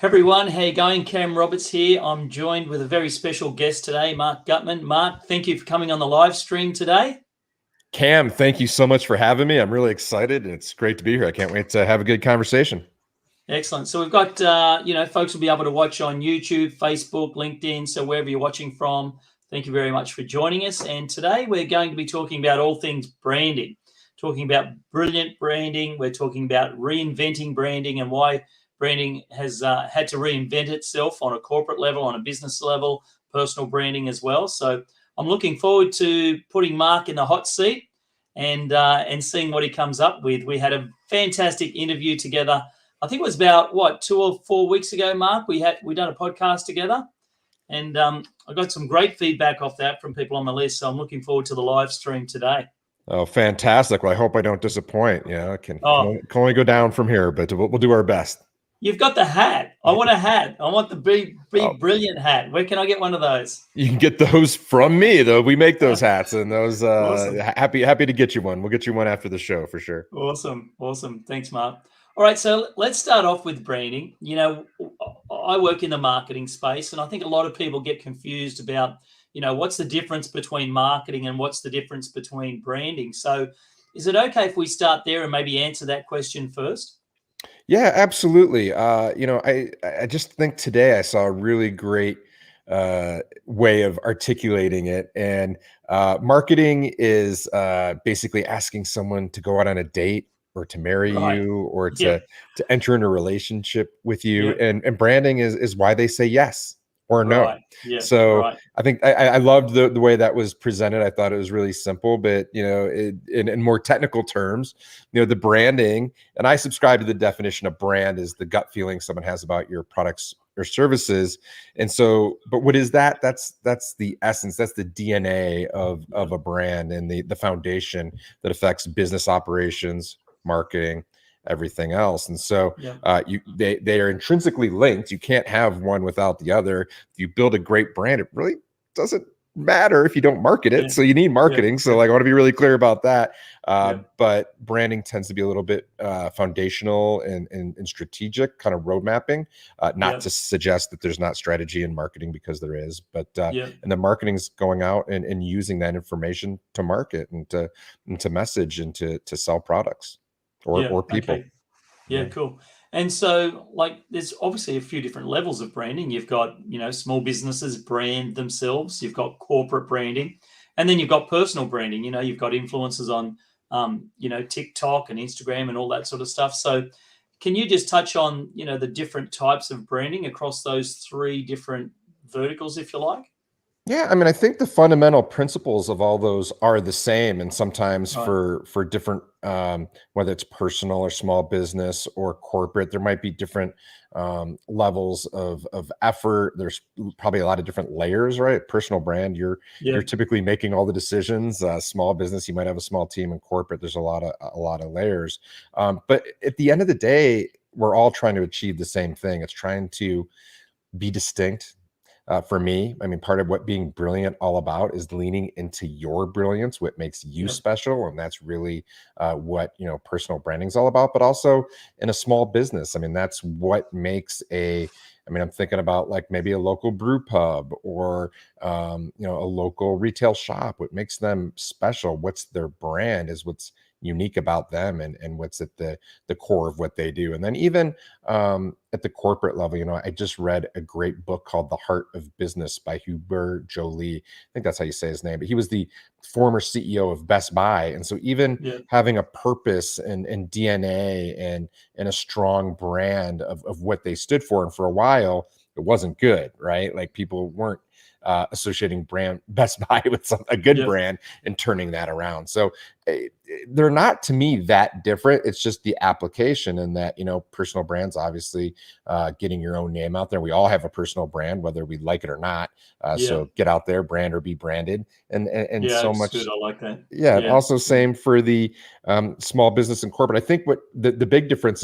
Everyone, how you going? Cam Roberts here. I'm joined with a very special guest today, Marc Gutman. Marc, thank you for coming on the live stream today. Cam, thank you so much for having me. I'm really excited, and it's great to be here. I can't wait to have a good conversation. Excellent. So we've got, folks will be able to watch on YouTube, Facebook, LinkedIn, so wherever you're watching from. Thank you very much for joining us. And today we're going to be talking about all things branding, talking about brilliant branding. We're talking about reinventing branding and why branding has had to reinvent itself on a corporate level, on a business level, personal branding as well. So I'm looking forward to putting Marc in the hot seat and seeing what he comes up with. We had a fantastic interview together. I think it was about 2 or 4 weeks ago, Marc. We done a podcast together, and I got some great feedback off that from people on the list. So I'm looking forward to the live stream today. Oh, fantastic. Well, I hope I don't disappoint. It can only go down from here, but we'll do our best. You've got the hat. I want a hat. I want the Be Brilliant hat. Where can I get one of those? You can get those from me, though. We make those hats, and those Awesome. happy to get you one. We'll get you one after the show for sure. Awesome. Thanks, Marc. All right, so let's start off with branding. I work in the marketing space, and I think a lot of people get confused about, what's the difference between marketing and what's the difference between branding. So is it okay if we start there and maybe answer that question first? Yeah, absolutely. I just think today I saw a really great way of articulating it. And marketing is basically asking someone to go out on a date or to marry you or to enter in a relationship with you. And branding is why they say yes or no. So I think I loved the way that was presented. I thought it was really simple, but in more technical terms, the branding, and I subscribe to the definition of brand is the gut feeling someone has about your products or services. And so, but what is that? That's the essence, that's the DNA of a brand and the foundation that affects business operations, marketing, everything else. And so they are intrinsically linked. You can't have one without the other. If you build a great brand, it really doesn't matter if you don't market it. So you need marketing. So I want to be really clear about that. But branding tends to be a little bit foundational and strategic, kind of road mapping, not to suggest that there's not strategy in marketing, because there is, but and the marketing's going out and using that information to market and to message and to sell products or people. Okay. Yeah, cool. And so, there's obviously a few different levels of branding. You've got, small businesses brand themselves. You've got corporate branding, and then you've got personal branding. You've got influencers on, TikTok and Instagram and all that sort of stuff. So, can you just touch on, the different types of branding across those three different verticals, if you like? Yeah, I mean, I think the fundamental principles of all those are the same, and sometimes for different, whether it's personal or small business or corporate, there might be different levels of effort. There's probably a lot of different layers, right? Personal brand, you're typically making all the decisions. Small business, you might have a small team. In corporate, there's a lot of layers. But at the end of the day, we're all trying to achieve the same thing. It's trying to be distinct. For me, I mean, part of what being brilliant all about is leaning into your brilliance, what makes you special. And that's really what, personal branding is all about, but also in a small business. I mean, that's what makes I'm thinking about maybe a local brew pub or, a local retail shop. What makes them special? What's their brand is what's unique about them and what's at the core of what they do. And then even at the corporate level, I just read a great book called The Heart of Business by Hubert Joly. I think that's how you say his name, but he was the former CEO of Best Buy. And so even having a purpose and DNA and a strong brand of what they stood for, and for a while it wasn't good, right? Like people weren't associating brand Best Buy with a good brand and turning that around. So they're not, to me, that different. It's just the application, and that, personal brands, obviously getting your own name out there. We all have a personal brand, whether we like it or not. So get out there, brand or be branded. And so much. Good. I like that. Yeah. Also same for the small business and corporate. I think what the big difference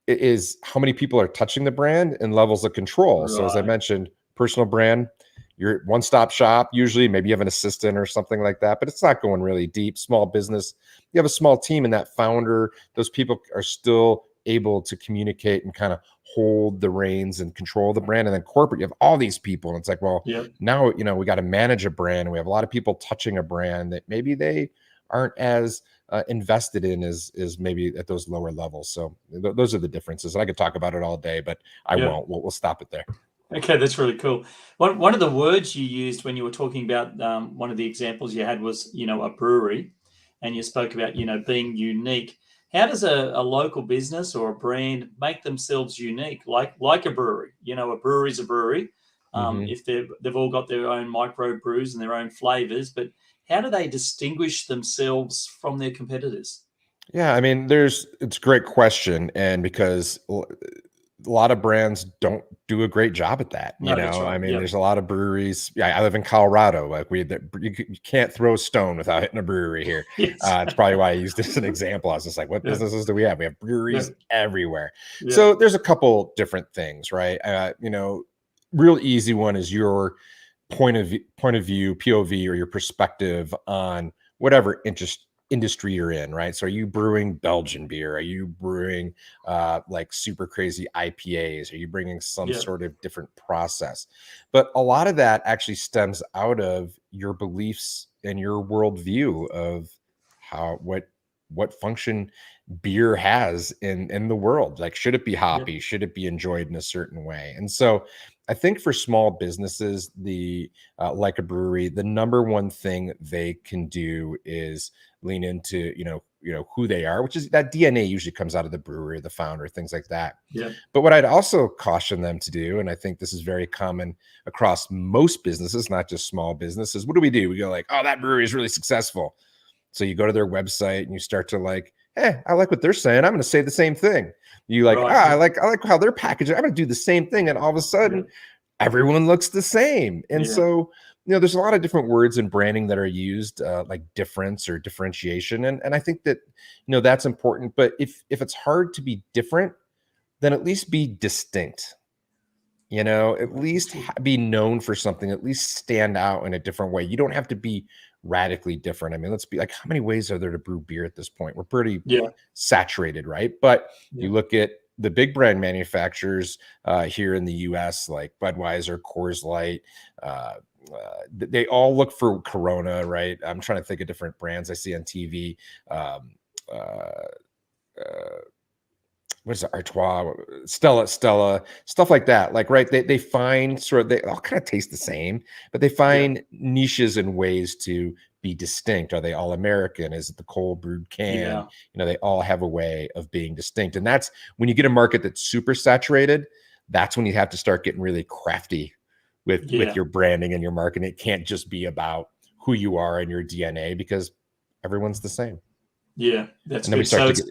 is how many people are touching the brand and levels of control. So as I mentioned, personal brand, you're one-stop shop. Usually maybe you have an assistant or something like that, but it's not going really deep. Small business, you have a small team, and that founder, those people are still able to communicate and kind of hold the reins and control the brand. And then corporate, you have all these people, and it's like, well, Yep. now, we got to manage a brand. We have a lot of people touching a brand that maybe they aren't as invested in as maybe at those lower levels. So those are the differences. And I could talk about it all day, but I Yep. won't. We'll stop it there. Okay, that's really cool. One of the words you used when you were talking about one of the examples you had was, a brewery, and you spoke about, being unique. How does a local business or a brand make themselves unique, like a brewery? A brewery's a brewery. If they've all got their own micro brews and their own flavors, but how do they distinguish themselves from their competitors? Yeah, I mean, it's a great question, and because a lot of brands don't do a great job at that. No, that's I right. mean, Yep. there's a lot of breweries. Yeah, I live in Colorado. Like you can't throw a stone without hitting a brewery here. Yes. It's probably why I used this as an example. I was just like, what Yep. businesses do we have? We have breweries Yep. everywhere. Yep. So there's a couple different things, right? Real easy one is your point of view, POV, or your perspective on whatever industry you're in, right? So are you brewing Belgian beer? Are you brewing like super crazy IPAs? Are you bringing some Yep. sort of different process? But a lot of that actually stems out of your beliefs and your worldview of what function beer has in the world. Like, should it be hoppy? Should it be enjoyed in a certain way? And so I think for small businesses, like a brewery, the number one thing they can do is lean into who they are, which is that DNA usually comes out of the brewery, the founder, things like that. Yep. But what I'd also caution them to do, and I think this is very common across most businesses, not just small businesses, what do? We go like, oh, that brewery is really successful. So you go to their website and you start to like, I like what they're saying. I'm going to say the same thing. You like, Right. I like how they're packaging. I'm going to do the same thing. And all of a sudden, everyone looks the same. And so, there's a lot of different words in branding that are used, like difference or differentiation. And I think that, that's important. But if it's hard to be different, then at least be distinct. At least be known for something, at least stand out in a different way. You don't have to be radically different. I mean, let's be like, how many ways are there to brew beer at this point? We're pretty saturated, right? But you look at the big brand manufacturers here in the US, like Budweiser, Coors Light, they all look for Corona, right? I'm trying to think of different brands I see on TV. What is it? Artois, Stella, stuff like that. Like, right. They find they all kind of taste the same, but they find niches and ways to be distinct. Are they all American? Is it the cold brewed can? They all have a way of being distinct. And that's when you get a market that's super saturated, that's when you have to start getting really crafty with your branding and your marketing. It can't just be about who you are and your DNA, because everyone's the same. Yeah, that's and then good. we start So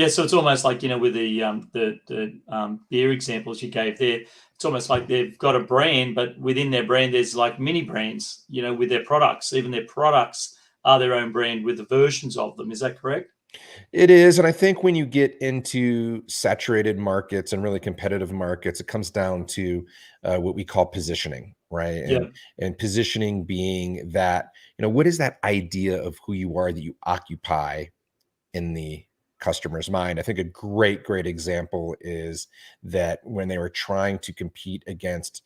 so it's almost like, with the beer examples you gave there, it's almost like they've got a brand, but within their brand, there's like mini brands, with their products. Even their products are their own brand with the versions of them. Is that correct? It is. And I think when you get into saturated markets and really competitive markets, it comes down to what we call positioning, right? And positioning being that, what is that idea of who you are that you occupy in the customer's mind? I think a great example is that when they were trying to compete against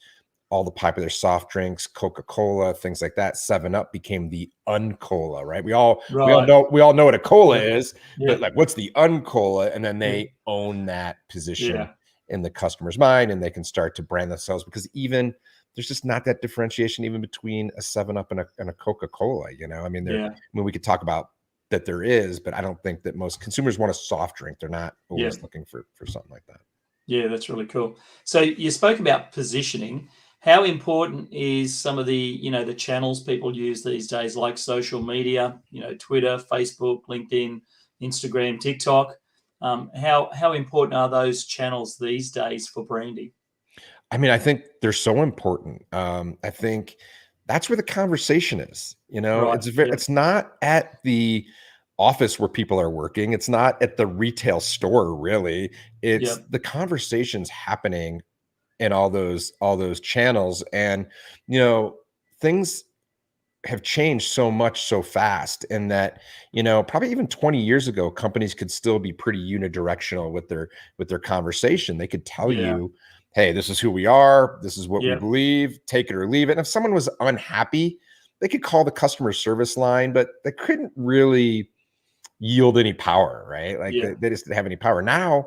all the popular soft drinks, Coca-Cola, things like that, 7-Up became the Uncola, right? We all know what a cola is, but like, what's the Uncola? And then they own that position in the customer's mind, and they can start to brand themselves, because even there's just not that differentiation even between a 7-Up and a Coca-Cola. I mean, we could talk about that there is, but I don't think that most consumers want a soft drink. They're not always looking for something like that. Yeah, that's really cool. So you spoke about positioning. How important is some of the, the channels people use these days, like social media, Twitter, Facebook, LinkedIn, Instagram, TikTok? How important are those channels these days for branding? I mean, I think they're so important. I think that's where the conversation is. Right. It's not at the office where people are working. It's not at the retail store, really. It's the conversations happening in all those channels. And things have changed so much so fast, and that, probably even 20 years ago, companies could still be pretty unidirectional with their conversation. They could tell Yeah. you, hey, this is who we are, this is what we Yeah. believe, take it or leave it. And if someone was unhappy, they could call the customer service line, but they couldn't really yield any power, right? Like Yeah. they just didn't have any power. Now,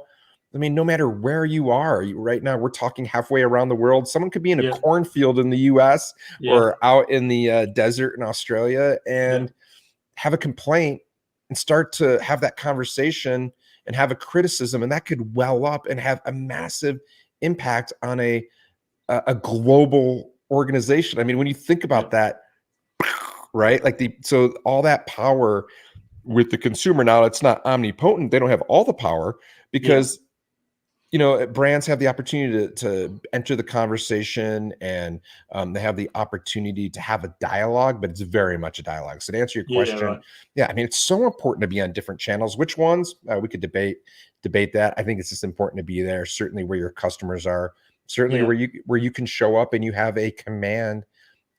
I mean, no matter where you are, right now we're talking halfway around the world. Someone could be in a Yeah. cornfield in the US Yeah. or out in the desert in Australia Yeah. and have a complaint and start to have that conversation and have a criticism, and that could well up and have a massive impact on a global organization. I mean, when you think Yeah. about that, right? Like so all that power with the consumer. Now, it's not omnipotent. They don't have all the power Yeah. because, brands have the opportunity to enter the conversation, and they have the opportunity to have a dialogue, but it's very much a dialogue. So to answer your Yeah. question, Right. yeah, I mean, it's so important to be on different channels. Which ones? We could debate that. I think it's just important to be there, certainly where your customers are, certainly Yeah. where you can show up and you have a command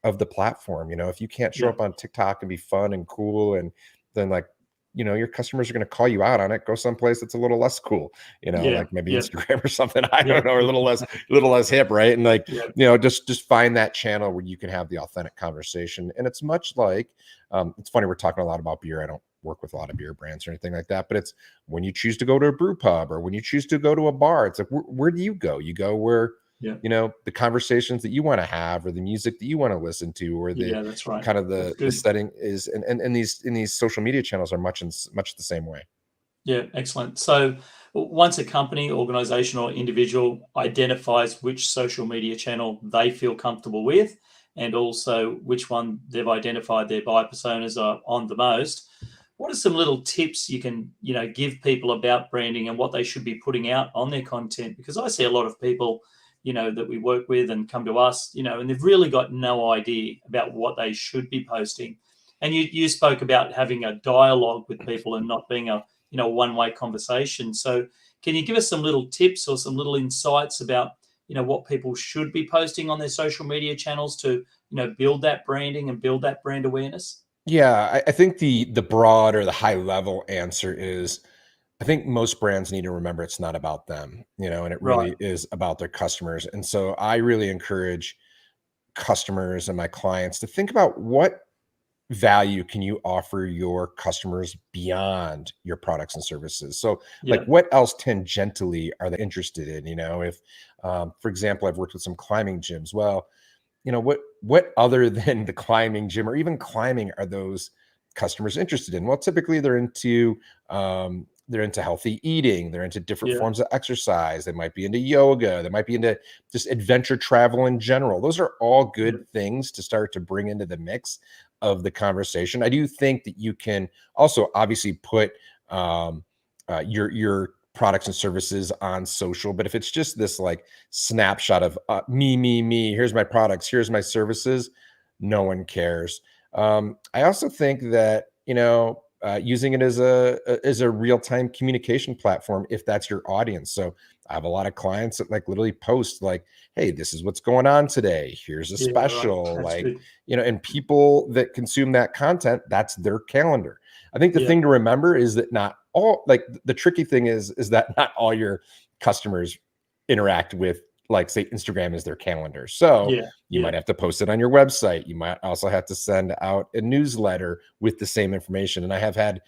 of the platform. If you can't show Yeah. up on TikTok and be fun and cool, and then like, your customers are going to call you out on it, go someplace that's a little less cool, Yeah. like maybe Yeah. Instagram or something. I Yeah. don't know, or a little less hip, right? And like, Yeah. just find that channel where you can have the authentic conversation. And it's much like, it's funny, we're talking a lot about beer. I don't work with a lot of beer brands or anything like that, but it's when you choose to go to a brew pub or when you choose to go to a bar, it's like, where do you go? You go where, Yeah. the conversations that you want to have, or the music that you want to listen to, or the Yeah. That's right. kind of That's the good. setting is, and these social media channels are much the same way. Yeah, excellent. So once a company, organization, or individual identifies which social media channel they feel comfortable with, and also which one they've identified their buyer personas are on the most, what are some little tips you can, give people about branding and what they should be putting out on their content? Because I see a lot of people, that we work with and come to us, and they've really got no idea about what they should be posting. And you spoke about having a dialogue with people and not being a one-way conversation. So can you give us some little tips or some little insights about what people should be posting on their social media channels to build that branding and build that brand awareness? Yeah, I think the broad or the high level answer is, I think most brands need to remember it's not about them, and it Right. really is about their customers. And so I really encourage customers and my clients to think about what value can you offer your customers beyond your products and services. So like, Yeah. what else tangentially are they interested in? If for example, I've worked with some climbing gyms. Well, what other than the climbing gym or even climbing are those customers interested in? Well, typically they're into healthy eating, they're into different Yeah. forms of exercise, they might be into yoga, they might be into just adventure travel in general. Those are all Yeah. good things to start to bring into the mix of the conversation. I do think that you can also obviously put your products and services on social, but if it's just this like snapshot of me, here's my products, here's my services, no one cares. I also think that, using it as a real-time communication platform, if that's your audience. So I have a lot of clients that like literally post like, hey, this is what's going on today, here's a Yeah. Right. special, That's like, good. and people that consume that content, that's their calendar. I think the Yeah. thing to remember is that not all, like, the tricky thing is that not all your customers interact with, like, say Instagram is their calendar. So Yeah. you Yeah. might have to post it on your website. You might also have to send out a newsletter with the same information. And I have had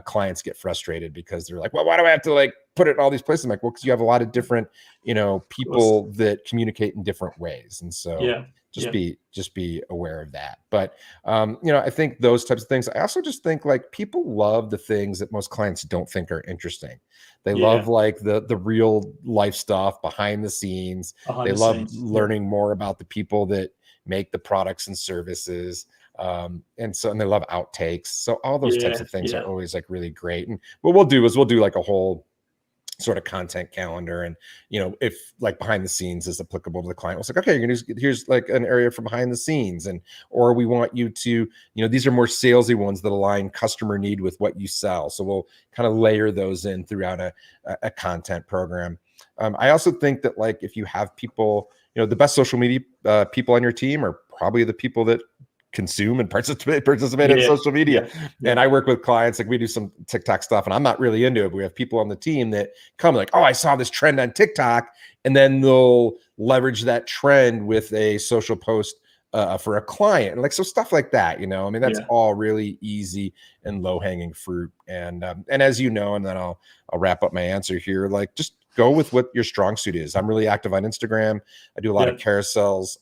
clients get frustrated because they're like, well, why do I have to like put it in all these places? I'm like, well, because you have a lot of different, Of course. people that communicate in different ways. And so Yeah. just Yeah. be aware of that. But I think those types of things. I also just think like people love the things that most clients don't think are interesting. They love Yeah. like the real life stuff behind the scenes. Behind They the love scenes. Yeah. learning more about the people that make the products and services. And they love outtakes. So all those types Yeah. of things are Yeah. always like really great. And what we'll do is we'll do like a whole sort of content calendar. And, if like behind the scenes is applicable to the client, it's like, okay, here's like an area for behind the scenes. And, or we want you to, these are more salesy ones that align customer need with what you sell. So we'll kind of layer those in throughout a content program. I also think that like, if you have people, the best social media people on your team are probably the people that consume and participate in Yeah. social media. Yeah. And Yeah. I work with clients, like we do some TikTok stuff, and I'm not really into it, but we have people on the team that come like, oh, I saw this trend on TikTok, and then they'll leverage that trend with a social post for a client, and like, so stuff like that, I mean, that's Yeah. all really easy and low hanging fruit. And as you know, and then I'll wrap up my answer here, like, just go with what your strong suit is. I'm really active on Instagram. I do a lot of Yeah. carousels.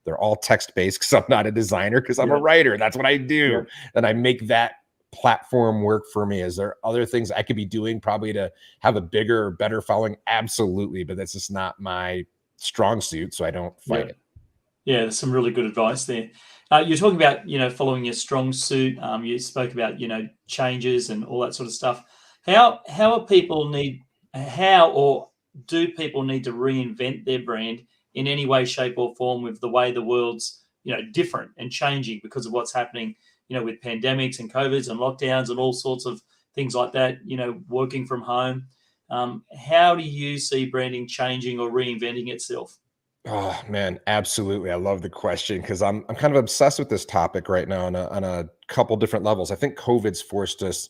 They're all text based because I'm not a designer, because I'm a Yeah. writer. That's what I Yeah. do. And I make that platform work for me. Is there other things I could be doing probably to have a bigger or better following? Absolutely. But that's just not my strong suit. So I don't Yeah. fight it. Yeah, there's some really good advice there. You're talking about, following your strong suit. You spoke about, changes and all that sort of stuff. How are people need how or do people need to reinvent their brand in any way, shape, or form with the way the world's, different and changing because of what's happening, with pandemics and COVIDs and lockdowns and all sorts of things like that, working from home. How do you see branding changing or reinventing itself? Oh man, absolutely. I love the question because I'm kind of obsessed with this topic right now on a couple different levels. I think COVID's forced us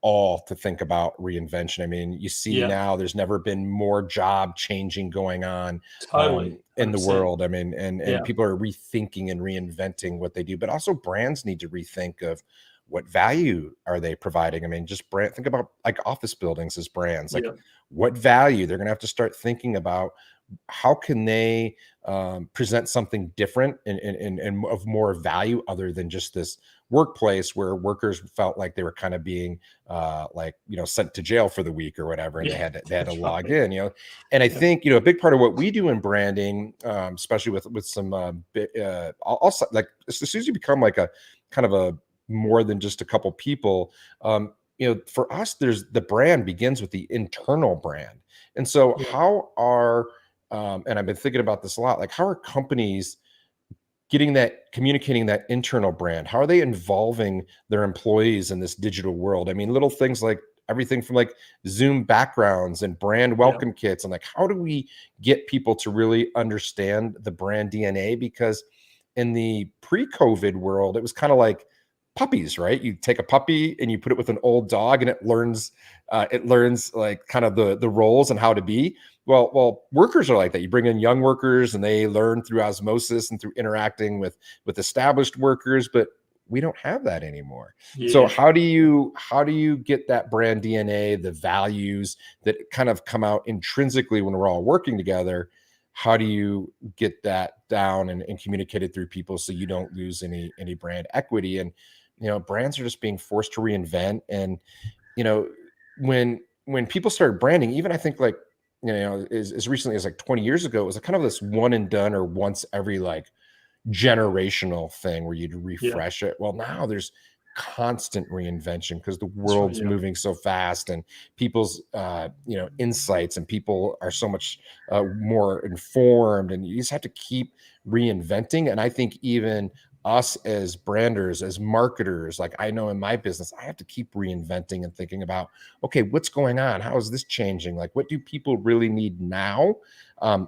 all to think about reinvention. I mean, you see Yeah, now there's never been more job changing going on totally. in the 100%. world. I mean, and Yeah. people are rethinking and reinventing what they do, but also brands need to rethink of what value are they providing. I mean, just think about like office buildings as brands, like Yeah. what value they're going to have to start thinking about. How can they present something different and of more value other than just this workplace where workers felt like they were kind of being sent to jail for the week or whatever, and Yeah. they had to That's log right. in. And I Yeah. think a big part of what we do in branding, especially with some also, like, as soon as you become like a kind of a more than just a couple people, for us, there's the brand begins with the internal brand. And so Yeah. how are and I've been thinking about this a lot, like, how are companies communicating that internal brand? How are they involving their employees in this digital world? I mean, little things like everything from like Zoom backgrounds and brand Yeah. welcome kits, and like, how do we get people to really understand the brand DNA? Because in the pre-COVID world, it was kind of like puppies, right? You take a puppy and you put it with an old dog, and it learns like kind of the roles and how to be. Well, workers are like that. You bring in young workers, and they learn through osmosis and through interacting with established workers, but we don't have that anymore. So Yeah. how do you get that brand DNA, the values that kind of come out intrinsically when we're all working together? How do you get that down and communicate it through people so you don't lose any brand equity? And brands are just being forced to reinvent. And you know, when people started branding, even I think like, as recently as like 20 years ago, it was a kind of this one and done or once every like generational thing where you'd Yeah. refresh it. Well, now there's constant reinvention because the That's right. world's Yeah. moving so fast, and people's insights, and people are so much more informed, and you just have to keep reinventing. And I think even us as branders, as marketers, like, I know in my business, I have to keep reinventing and thinking about, okay, what's going on? How is this changing? Like, what do people really need now?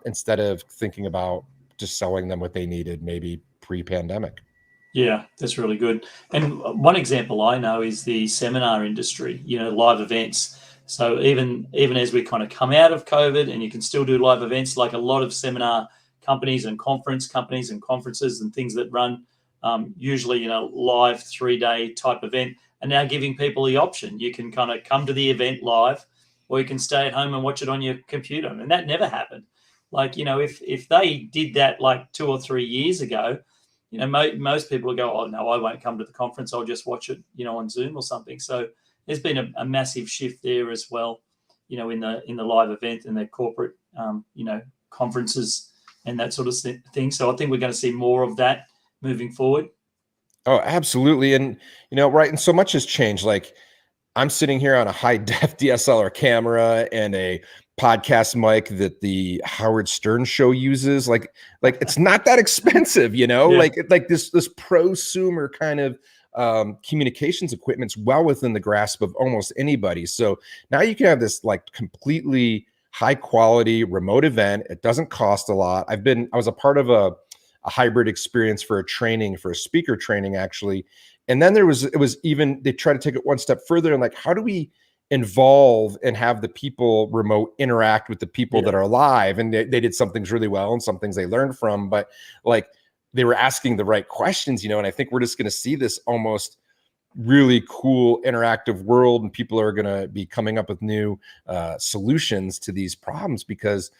Instead of thinking about just selling them what they needed maybe pre-pandemic. Yeah, that's really good. And one example I know is the seminar industry, live events. So even as we kind of come out of COVID and you can still do live events, like a lot of seminar companies and conference companies and conferences and things that run usually, live 3-day type event, are now giving people the option. You can kind of come to the event live, or you can stay at home and watch it on your computer. And that never happened. Like, if they did that like 2 or 3 years ago, most people will go, oh, no, I won't come to the conference. I'll just watch it, on Zoom or something. So there's been a massive shift there as well, in the live event and the corporate, conferences and that sort of thing. So I think we're going to see more of that moving forward. Oh, absolutely. And right, and so much has changed. Like, I'm sitting here on a high def DSLR camera and a podcast mic that the Howard Stern show uses. Like it's not that expensive, Yeah, like this prosumer kind of communications equipment's well within the grasp of almost anybody. So now you can have this like completely high quality remote event. It doesn't cost a lot. I was a part of a hybrid experience for a training, for a speaker training, actually. And then they try to take it one step further and like, how do we involve and have the people remote interact with the people that are live? And they did some things really well and some things they learned from, but like they were asking the right questions, and I think we're just going to see this almost really cool interactive world, and people are going to be coming up with new solutions to these problems, because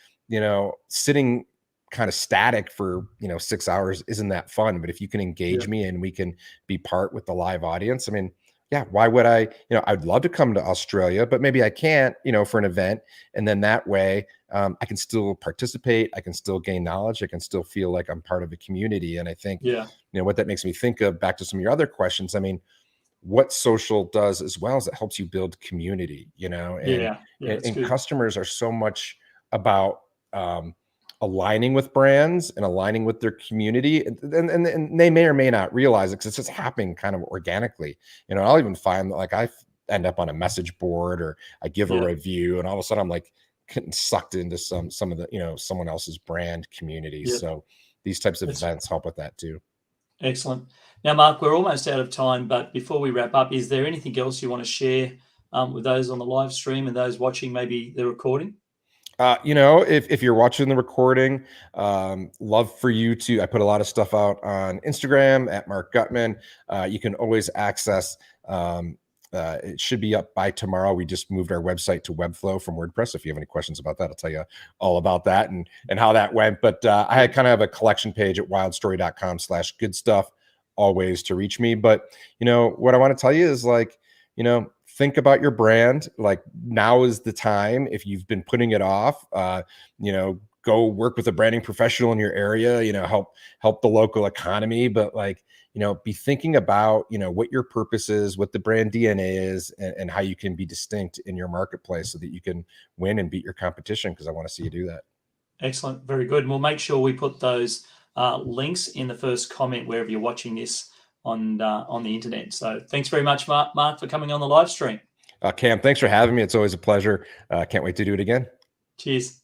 sitting kind of static for 6 hours isn't that fun. But if you can engage me and we can be part with the live audience, I mean, yeah, why would I? I'd love to come to Australia, but maybe I can't, for an event. And then that way I can still participate, I can still gain knowledge, I can still feel like I'm part of a community. And I think what that makes me think of, back to some of your other questions, I mean, what social does as well is it helps you build community, and customers are so much about aligning with brands and aligning with their community, and they may or may not realize it, because it's just happening kind of organically. I'll even find that like I end up on a message board, or I give a review, and all of a sudden I'm like getting sucked into some of the someone else's brand community. So these types of events help with that too. Excellent. Now, Mark, we're almost out of time, but before we wrap up, is there anything else you want to share with those on the live stream and those watching maybe the recording? If you're watching the recording, love for you to, I put a lot of stuff out on Instagram at Marc Gutman. You can always access, it should be up by tomorrow. We just moved our website to Webflow from WordPress. If you have any questions about that, I'll tell you all about that and how that went. But I kind of have a collection page at wildstory.com/goodstuff, always to reach me. But, what I want to tell you is like, think about your brand. Like, now is the time. If you've been putting it off, go work with a branding professional in your area, help the local economy. But like, be thinking about, what your purpose is, what the brand DNA is, and how you can be distinct in your marketplace so that you can win and beat your competition. Because I want to see you do that. Excellent. Very good. And we'll make sure we put those links in the first comment wherever you're watching this on the internet. So thanks very much, Mark, for coming on the live stream. Cam, thanks for having me. It's always a pleasure. Can't wait to do it again. Cheers.